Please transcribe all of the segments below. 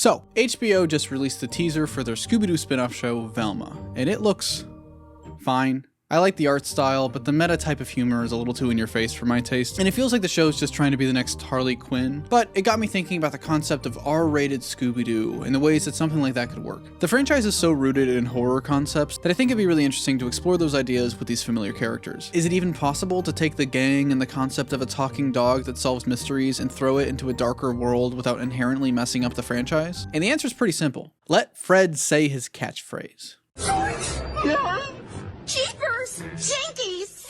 So, HBO just released the teaser for their Scooby-Doo spin-off show, Velma, and it looks fine. I like the art style, but the meta type of humor is a little too in your face for my taste, and it feels like the show's just trying to be the next Harley Quinn. But it got me thinking about the concept of R-rated Scooby-Doo and the ways that something like that could work. The franchise is so rooted in horror concepts that I think it'd be really interesting to explore those ideas with these familiar characters. Is it even possible to take the gang and the concept of a talking dog that solves mysteries and throw it into a darker world without inherently messing up the franchise? And the answer is pretty simple. Let Fred say his catchphrase. Jeepers! Jinkies!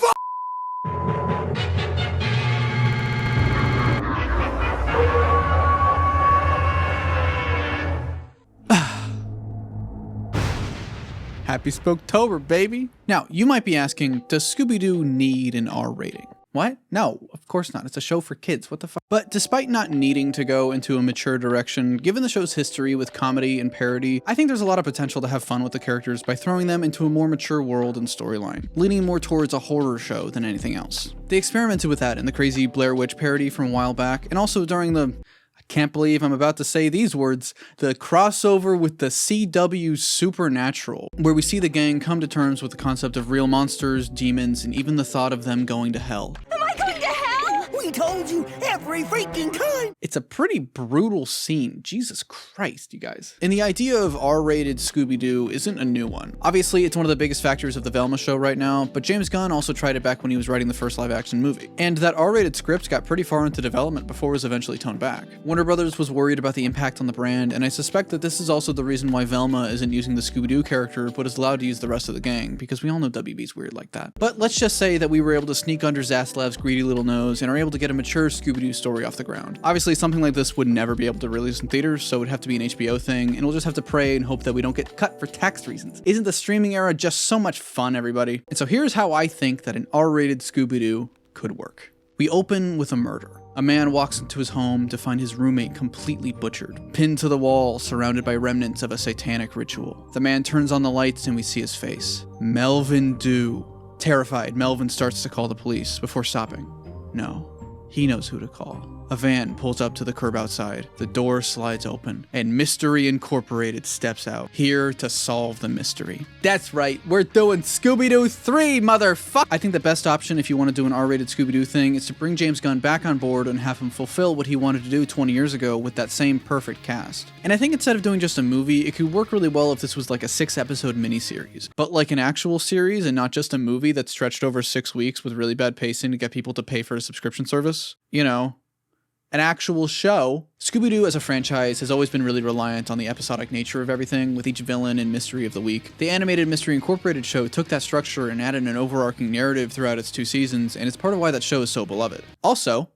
Happy Spooktober, baby! Now, you might be asking, does Scooby-Doo need an R rating? What? No, of course not. It's a show for kids. What the fuck? But despite not needing to go into a mature direction, given the show's history with comedy and parody, I think there's a lot of potential to have fun with the characters by throwing them into a more mature world and storyline, leaning more towards a horror show than anything else. They experimented with that in the crazy Blair Witch parody from a while back, and also during the, I can't believe I'm about to say these words, the crossover with the CW Supernatural, where we see the gang come to terms with the concept of real monsters, demons, and even the thought of them going to hell. Am I going to hell? We told you every freaking time! It's a pretty brutal scene. Jesus Christ, you guys. And the idea of R-rated Scooby-Doo isn't a new one. Obviously, it's one of the biggest factors of the Velma show right now, but James Gunn also tried it back when he was writing the first live-action movie. And that R-rated script got pretty far into development before it was eventually toned back. Warner Brothers was worried about the impact on the brand, and I suspect that this is also the reason why Velma isn't using the Scooby-Doo character, but is allowed to use the rest of the gang, because we all know WB's weird like that. But let's just say that we were able to sneak under Zaslav's greedy little nose and are able to get a mature Scooby-Doo story off the ground. Obviously, something like this would never be able to release in theaters, so it would have to be an HBO thing, and we'll just have to pray and hope that we don't get cut for tax reasons. Isn't the streaming era just so much fun, everybody? And so here's how I think that an R-rated Scooby-Doo could work. We open with a murder. A man walks into his home to find his roommate completely butchered, pinned to the wall, surrounded by remnants of a satanic ritual. The man turns on the lights and we see his face. Melvin Doo. Terrified, Melvin starts to call the police before stopping. No, he knows who to call. A van pulls up to the curb outside, the door slides open, and Mystery Incorporated steps out, here to solve the mystery. That's right, we're doing Scooby-Doo 3, motherfucker! I think the best option if you want to do an R-rated Scooby-Doo thing is to bring James Gunn back on board and have him fulfill what he wanted to do 20 years ago with that same perfect cast. And I think instead of doing just a movie, it could work really well if this was like a 6-episode miniseries, but like an actual series and not just a movie that's stretched over 6 weeks with really bad pacing to get people to pay for a subscription service. You know, an actual show. Scooby-Doo as a franchise has always been really reliant on the episodic nature of everything, with each villain and mystery of the week. The animated Mystery Incorporated show took that structure and added an overarching narrative throughout its 2 seasons, and it's part of why that show is so beloved. Also,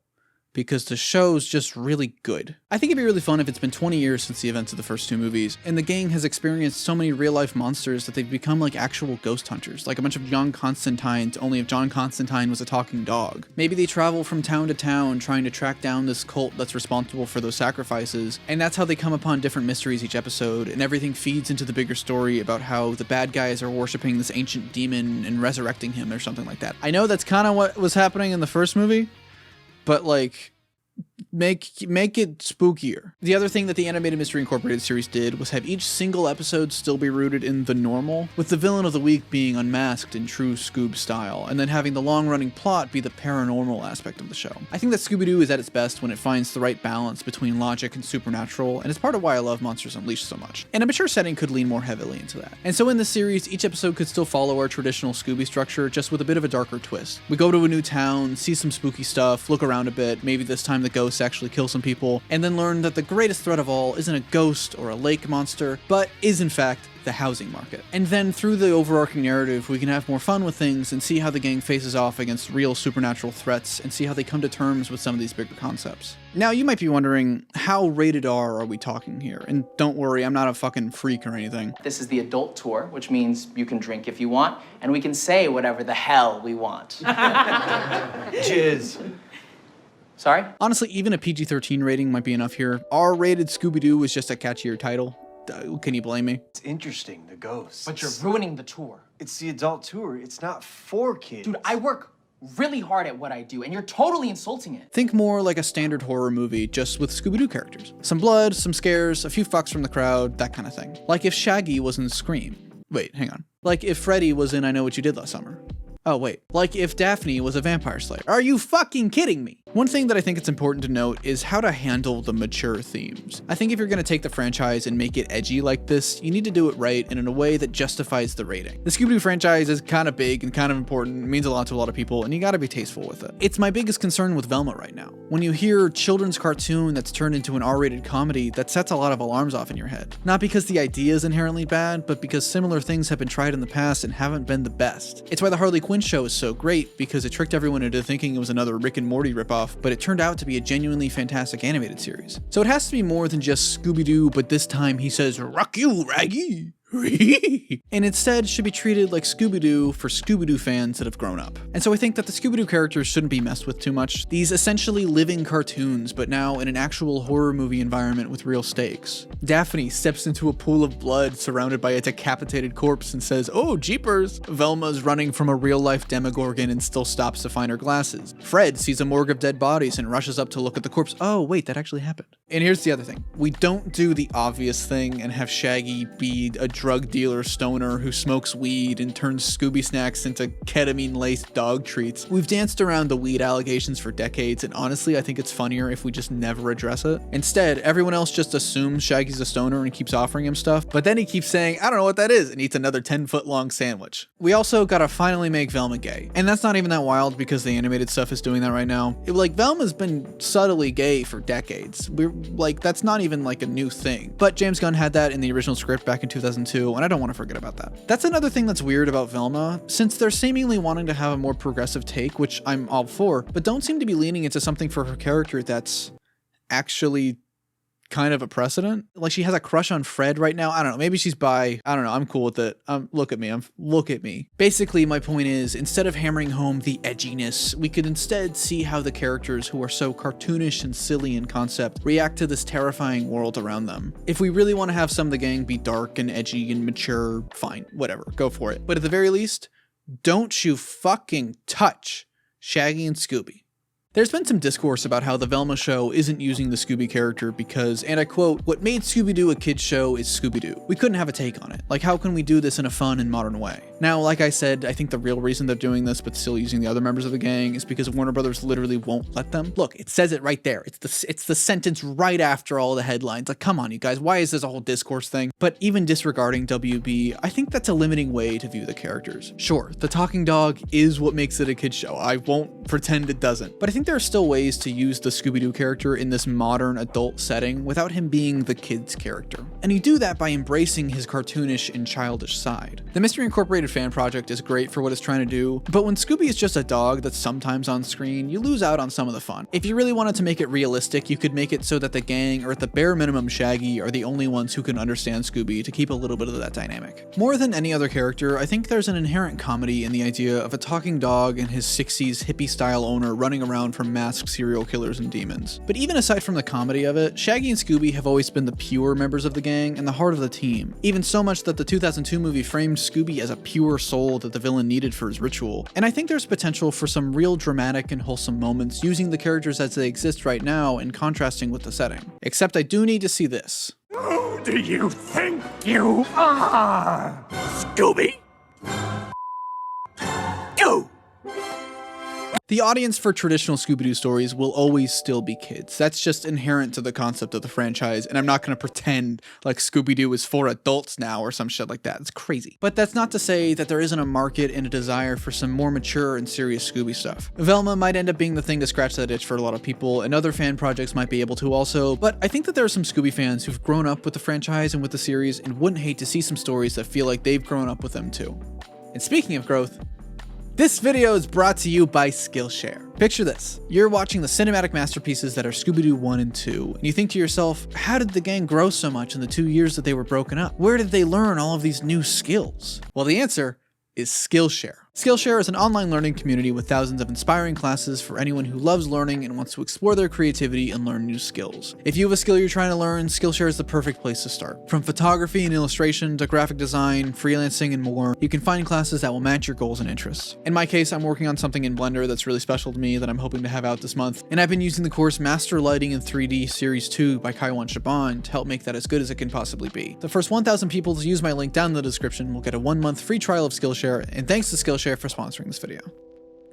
because the show's just really good. I think it'd be really fun if it's been 20 years since the events of the first 2 movies, and the gang has experienced so many real-life monsters that they've become like actual ghost hunters, like a bunch of John Constantines, only if John Constantine was a talking dog. Maybe they travel from town to town trying to track down this cult that's responsible for those sacrifices, and that's how they come upon different mysteries each episode, and everything feeds into the bigger story about how the bad guys are worshipping this ancient demon and resurrecting him or something like that. I know that's kind of what was happening in the first movie, but like, make it spookier. The other thing that the animated Mystery Incorporated series did was have each single episode still be rooted in the normal, with the villain of the week being unmasked in true Scoob style, and then having the long-running plot be the paranormal aspect of the show. I think that Scooby-Doo is at its best when it finds the right balance between logic and supernatural, and it's part of why I love Monsters Unleashed so much. And a mature setting could lean more heavily into that. And so in this series, each episode could still follow our traditional Scooby structure, just with a bit of a darker twist. We go to a new town, see some spooky stuff, look around a bit, maybe this time the ghosts actually kill some people, and then learn that the greatest threat of all isn't a ghost or a lake monster, but is in fact the housing market. And then through the overarching narrative, we can have more fun with things and see how the gang faces off against real supernatural threats and see how they come to terms with some of these bigger concepts. Now, you might be wondering, how rated R are we talking here? And don't worry, I'm not a fucking freak or anything. This is the adult tour, which means you can drink if you want, and we can say whatever the hell we want. Jizz. Sorry? Honestly, even a PG-13 rating might be enough here. R-rated Scooby-Doo is just a catchier title. Can you blame me? It's interesting, the ghosts. But you're ruining the tour. It's the adult tour. It's not for kids. Dude, I work really hard at what I do, and you're totally insulting it. Think more like a standard horror movie, just with Scooby-Doo characters. Some blood, some scares, a few fucks from the crowd, that kind of thing. Like if Shaggy was in Scream. Wait, hang on. Like if Freddy was in I Know What You Did Last Summer. Oh wait, like if Daphne was a vampire slayer. Are you fucking kidding me? One thing that I think it's important to note is how to handle the mature themes. I think if you're gonna take the franchise and make it edgy like this, you need to do it right and in a way that justifies the rating. The Scooby-Doo franchise is kind of big and kind of important, it means a lot to a lot of people, and you gotta be tasteful with it. It's my biggest concern with Velma right now. When you hear children's cartoon that's turned into an R-rated comedy, that sets a lot of alarms off in your head. Not because the idea is inherently bad, but because similar things have been tried in the past and haven't been the best. It's why the Harley Quinn show is so great, because it tricked everyone into thinking it was another Rick and Morty ripoff, but it turned out to be a genuinely fantastic animated series. So it has to be more than just Scooby-Doo, but this time he says, "Rock you, Raggy!" and instead should be treated like Scooby-Doo for Scooby-Doo fans that have grown up. And so I think that the Scooby-Doo characters shouldn't be messed with too much. These essentially living cartoons, but now in an actual horror movie environment with real stakes. Daphne steps into a pool of blood surrounded by a decapitated corpse and says, "Oh, jeepers!" Velma's running from a real-life Demogorgon and still stops to find her glasses. Fred sees a morgue of dead bodies and rushes up to look at the corpse. Oh, wait, that actually happened. And here's the other thing. We don't do the obvious thing and have Shaggy be a drug dealer stoner who smokes weed and turns Scooby snacks into ketamine-laced dog treats. We've danced around the weed allegations for decades, and honestly, I think it's funnier if we just never address it. Instead, everyone else just assumes Shaggy's a stoner and keeps offering him stuff, but then he keeps saying, "I don't know what that is," and eats another 10-foot-long sandwich. We also gotta finally make Velma gay. And that's not even that wild because the animated stuff is doing that right now. Velma's been subtly gay for decades. That's not even like a new thing. But James Gunn had that in the original script back in 2002, and I don't want to forget about that. That's another thing that's weird about Velma, since they're seemingly wanting to have a more progressive take, which I'm all for, but don't seem to be leaning into something for her character that's actually kind of a precedent. Like she has a crush on Fred right now. I don't know. Maybe she's bi. I don't know. I'm cool with it. Look at me. Basically, my point is, instead of hammering home the edginess, we could instead see how the characters who are so cartoonish and silly in concept react to this terrifying world around them. If we really want to have some of the gang be dark and edgy and mature, fine, whatever, go for it. But at the very least, don't you fucking touch Shaggy and Scooby. There's been some discourse about how the Velma show isn't using the Scooby character because, and I quote, "What made Scooby-Doo a kid's show is Scooby-Doo. We couldn't have a take on it. Like, how can we do this in a fun and modern way?" Now, like I said, I think the real reason they're doing this but still using the other members of the gang is because Warner Brothers literally won't let them. Look, it says it right there. It's the sentence right after all the headlines. Like, come on, you guys, why is this a whole discourse thing? But even disregarding WB, I think that's a limiting way to view the characters. Sure, the talking dog is what makes it a kid's show. I won't pretend it doesn't. But I think there are still ways to use the Scooby-Doo character in this modern adult setting without him being the kid's character. And you do that by embracing his cartoonish and childish side. The Mystery Incorporated fan project is great for what it's trying to do, but when Scooby is just a dog that's sometimes on screen, you lose out on some of the fun. If you really wanted to make it realistic, you could make it so that the gang, or at the bare minimum Shaggy, are the only ones who can understand Scooby to keep a little bit of that dynamic. More than any other character, I think there's an inherent comedy in the idea of a talking dog and his 60s hippie-style owner running around from masked serial killers and demons. But even aside from the comedy of it, Shaggy and Scooby have always been the pure members of the gang and the heart of the team. Even so much that the 2002 movie framed Scooby as a pure soul that the villain needed for his ritual. And I think there's potential for some real dramatic and wholesome moments using the characters as they exist right now and contrasting with the setting. Except I do need to see this. Who do you think you are, Scooby? Go! The audience for traditional Scooby-Doo stories will always still be kids. That's just inherent to the concept of the franchise, and I'm not going to pretend like Scooby-Doo is for adults now or some shit like that. It's crazy. But that's not to say that there isn't a market and a desire for some more mature and serious Scooby stuff. Velma might end up being the thing to scratch that itch for a lot of people, and other fan projects might be able to also, but I think that there are some Scooby fans who've grown up with the franchise and with the series and wouldn't hate to see some stories that feel like they've grown up with them too. And speaking of growth, this video is brought to you by Skillshare. Picture this. You're watching the cinematic masterpieces that are Scooby-Doo 1 and 2, and you think to yourself, how did the gang grow so much in the 2 years that they were broken up? Where did they learn all of these new skills? Well, the answer is Skillshare. Skillshare is an online learning community with thousands of inspiring classes for anyone who loves learning and wants to explore their creativity and learn new skills. If you have a skill you're trying to learn, Skillshare is the perfect place to start. From photography and illustration to graphic design, freelancing, and more, you can find classes that will match your goals and interests. In my case, I'm working on something in Blender that's really special to me that I'm hoping to have out this month, and I've been using the course Master Lighting in 3D Series 2 by Kaiwan Shaban to help make that as good as it can possibly be. The first 1,000 people to use my link down in the description will get a 1-month free trial of Skillshare, and thanks to Skillshare for sponsoring this video.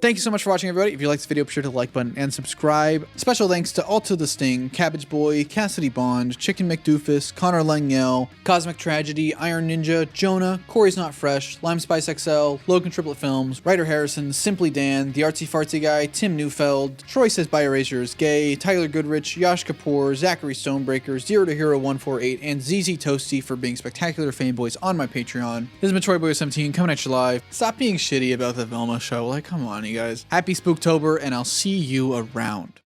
Thank you so much for watching, everybody. If you liked this video, be sure to like button and subscribe. Special thanks to Alto the Sting, Cabbage Boy, Cassidy Bond, Chicken McDoofus, Connor Langell, Cosmic Tragedy, Iron Ninja, Jonah, Corey's Not Fresh, Lime Spice XL, Logan Triplet Films, Ryder Harrison, Simply Dan, The Artsy Fartsy Guy, Tim Neufeld, Troy Says By Erasure is Gay, Tyler Goodrich, Yash Kapoor, Zachary Stonebreaker, Zero to Hero 148, and ZZ Toasty for being spectacular fanboys on my Patreon. This is MatroyBoy17 coming at you live. Stop being shitty about the Velma show. Like, come on, you guys. Happy Spooktober, and I'll see you around.